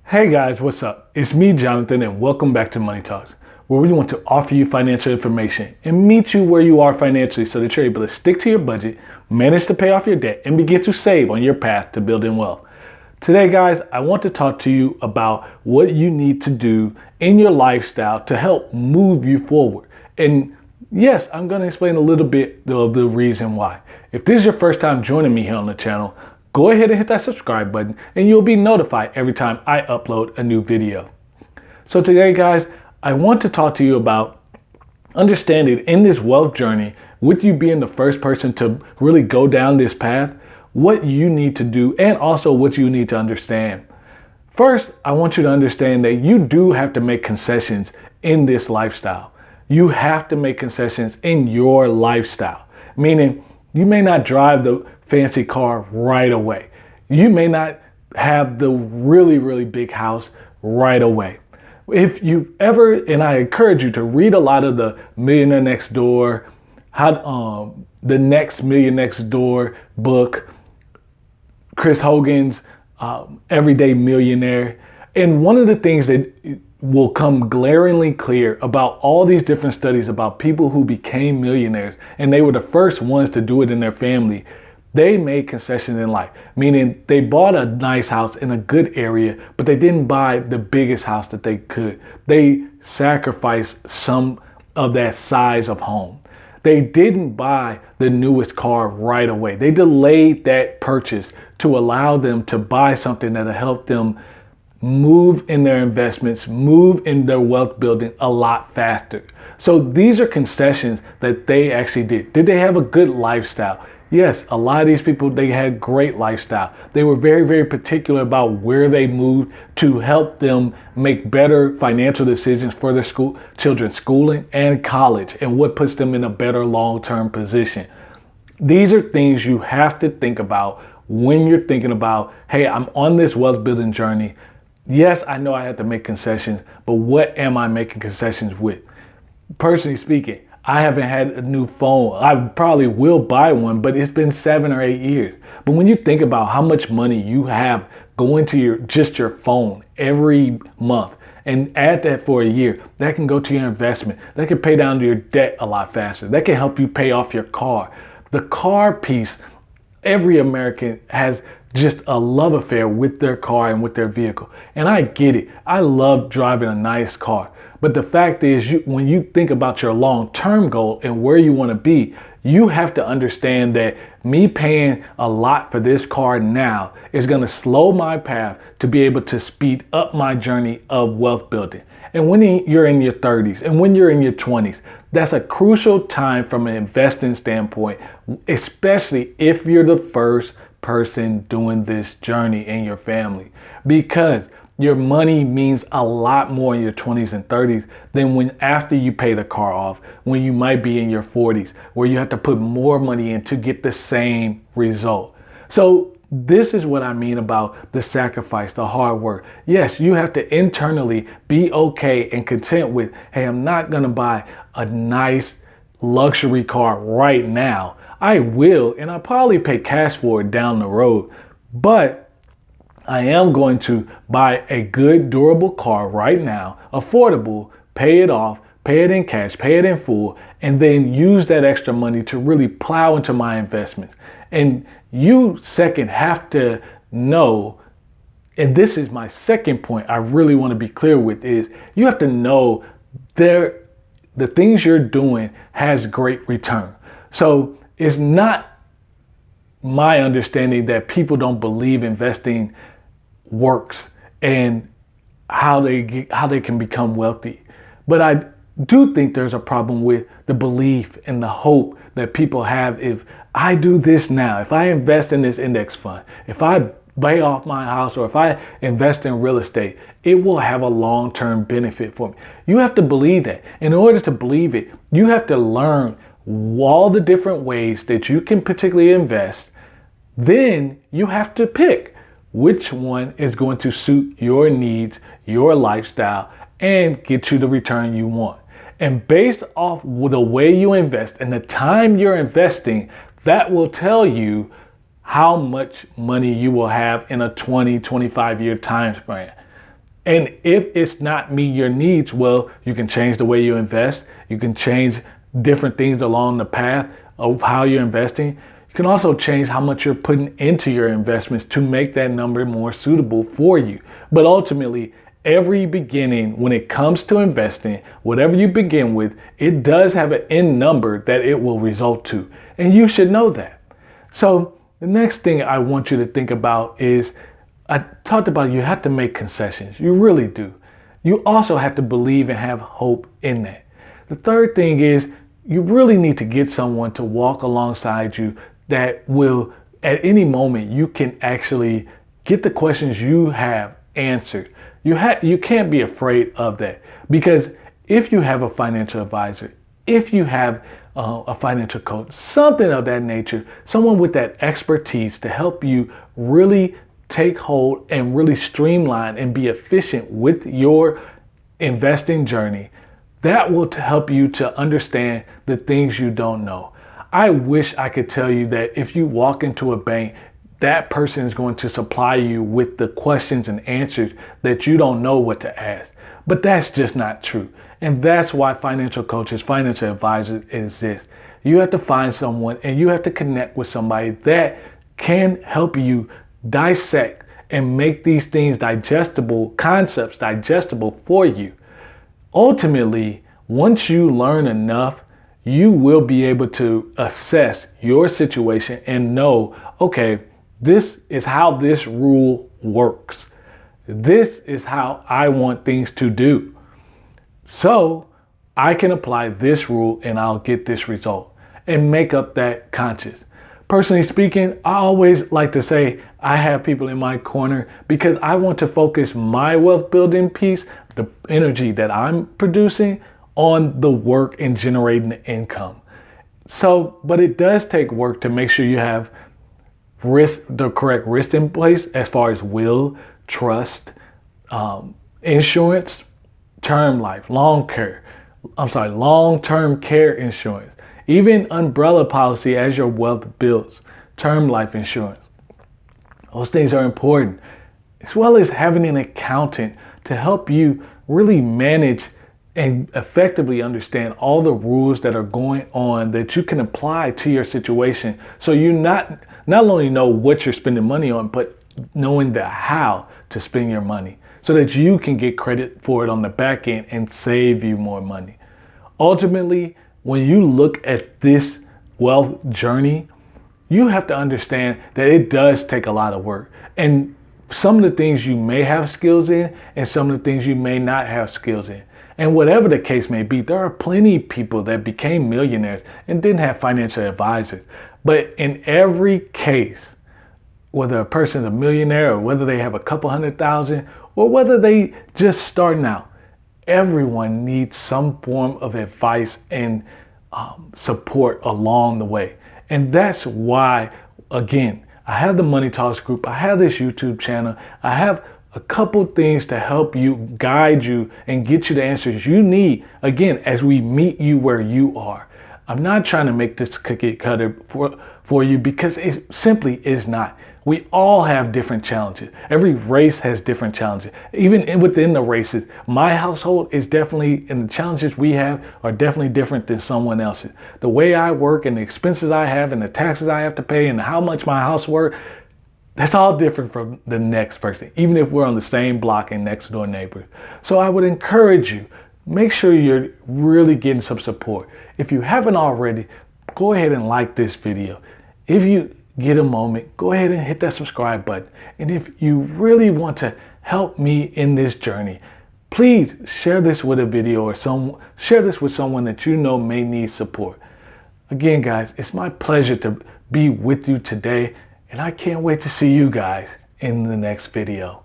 Hey guys, what's up? It's me, Jonathan, and welcome back to Money Talks, where we want to offer you financial information and meet you where you are financially so that you're able to stick to your budget, manage to pay off your debt, and begin to save on your path to building wealth. Today, guys, I want to talk to you about what you need to do in your lifestyle to help move you forward. And yes, I'm going to explain a little bit of the reason why. If this is your first time joining me here on the channel, go ahead and hit that subscribe button and you'll be notified every time I upload a new video. So today, guys, I want to talk to you about understanding in this wealth journey, with you being the first person to really go down this path, what you need to do and also what you need to understand. First, I want you to understand that you do have to make concessions in this lifestyle. You have to make concessions in your lifestyle, meaning you may not drive the fancy car right away. You may not have the really big house right away. If you ever, and I encourage you to read a lot of the Millionaire Next Door, the Next Million Next Door book, Chris Hogan's Everyday Millionaire. And one of the things that will come glaringly clear about all these different studies about people who became millionaires, and they were the first ones to do it in their family, they made concessions in life, meaning they bought a nice house in a good area, but they didn't buy the biggest house that they could. They sacrificed some of that size of home. They didn't buy the newest car right away. They delayed that purchase to allow them to buy something that'll help them move in their investments, move in their wealth building a lot faster. So these are concessions that they actually did. Did they have a good lifestyle? Yes, a lot of these people, they had great lifestyle. They were very particular about where they moved to help them make better financial decisions for their children's schooling and college, and what puts them in a better long-term position. These are things you have to think about when you're thinking about, hey, I'm on this wealth building journey. Yes, I know I have to make concessions, but what am I making concessions with? Personally speaking, I haven't had a new phone. I probably will buy one, but it's been 7 or 8 years. But when you think about how much money you have going to your phone every month, and add that for a year, that can go to your investment. That can pay down to your debt a lot faster. That can help you pay off your car. The car piece, every American has just a love affair with their car and with their vehicle. And I get it. I love driving a nice car. But the fact is, when you think about your long-term goal and where you want to be, you have to understand that me paying a lot for this car now is going to slow my path to be able to speed up my journey of wealth building. And when you're in your 30s and when you're in your 20s, that's a crucial time from an investing standpoint, especially if you're the first person doing this journey in your family, because your money means a lot more in your 20s and 30s than when after you pay the car off, when you might be in your 40s, where you have to put more money in to get the same result. So this is what I mean about the sacrifice, the hard work. Yes, you have to internally be okay and content with, hey, I'm not gonna buy a nice luxury car right now. I will, and I'll probably pay cash for it down the road, but I am going to buy a good, durable car right now, affordable, pay it off, pay it in cash, pay it in full, and then use that extra money to really plow into my investments. And you second have to know, and this is my second point I really want to be clear with, is you have to know the things you're doing has great return. So it's not my understanding that people don't believe investing works and how they can become wealthy. But I do think there's a problem with the belief and the hope that people have. If I do this now, if I invest in this index fund, if I pay off my house, or if I invest in real estate, it will have a long-term benefit for me. You have to believe that. In order to believe it, you have to learn all the different ways that you can particularly invest. Then you have to pick which one is going to suit your needs, your lifestyle, and get you the return you want. And based off the way you invest and the time you're investing, that will tell you how much money you will have in a 20, 25 year time span. And if it's not meet your needs, well, you can change the way you invest. You can change different things along the path of how you're investing. You can also change how much you're putting into your investments to make that number more suitable for you. But ultimately, every beginning, when it comes to investing, whatever you begin with, it does have an end number that it will result to. And you should know that. So the next thing I want you to think about is, I talked about you have to make concessions. You really do. You also have to believe and have hope in that. The third thing is you really need to get someone to walk alongside you that will, at any moment, you can actually get the questions you have answered. You can't be afraid of that, because if you have a financial advisor, if you have a financial coach, something of that nature, someone with that expertise to help you really take hold and really streamline and be efficient with your investing journey, that will help you to understand the things you don't know. I wish I could tell you that if you walk into a bank, that person is going to supply you with the questions and answers that you don't know what to ask. But that's just not true. And that's why financial coaches, financial advisors exist. You have to find someone and you have to connect with somebody that can help you dissect and make these things digestible, concepts digestible for you. Ultimately, once you learn enough, you will be able to assess your situation and know, okay, this is how this rule works. This is how I want things to do. So I can apply this rule and I'll get this result and make up that conscious. Personally speaking, I always like to say I have people in my corner because I want to focus my wealth building piece, the energy that I'm producing, on the work and generating the income. So, but it does take work to make sure you have the correct risk in place as far as will, trust, insurance, term life, long-term care insurance, even umbrella policy as your wealth builds, term life insurance. Those things are important, as well as having an accountant to help you really manage and effectively understand all the rules that are going on that you can apply to your situation. So you not only know what you're spending money on, but knowing the how to spend your money so that you can get credit for it on the back end and save you more money. Ultimately, when you look at this wealth journey, you have to understand that it does take a lot of work. And some of the things you may have skills in and some of the things you may not have skills in. And whatever the case may be, there are plenty of people that became millionaires and didn't have financial advisors. But in every case, whether a person's a millionaire or whether they have a couple 100,000 or whether they just starting out, everyone needs some form of advice and support along the way. And that's why, again, I have the Money Talks group. I have this YouTube channel. I have a couple things to help you, guide you, and get you the answers you need, again, as we meet you where you are. I'm not trying to make this cookie cutter for you because it simply is not. We all have different challenges. Every race has different challenges. Even within the races, my household is definitely, and the challenges we have are definitely different than someone else's. The way I work and the expenses I have and the taxes I have to pay and how much my house works, that's all different from the next person, even if we're on the same block and next door neighbors. So I would encourage you, make sure you're really getting some support. If you haven't already, go ahead and like this video. If you get a moment, go ahead and hit that subscribe button. And if you really want to help me in this journey, please share this with a video or share this with someone that you know may need support. Again, guys, it's my pleasure to be with you today. And I can't wait to see you guys in the next video.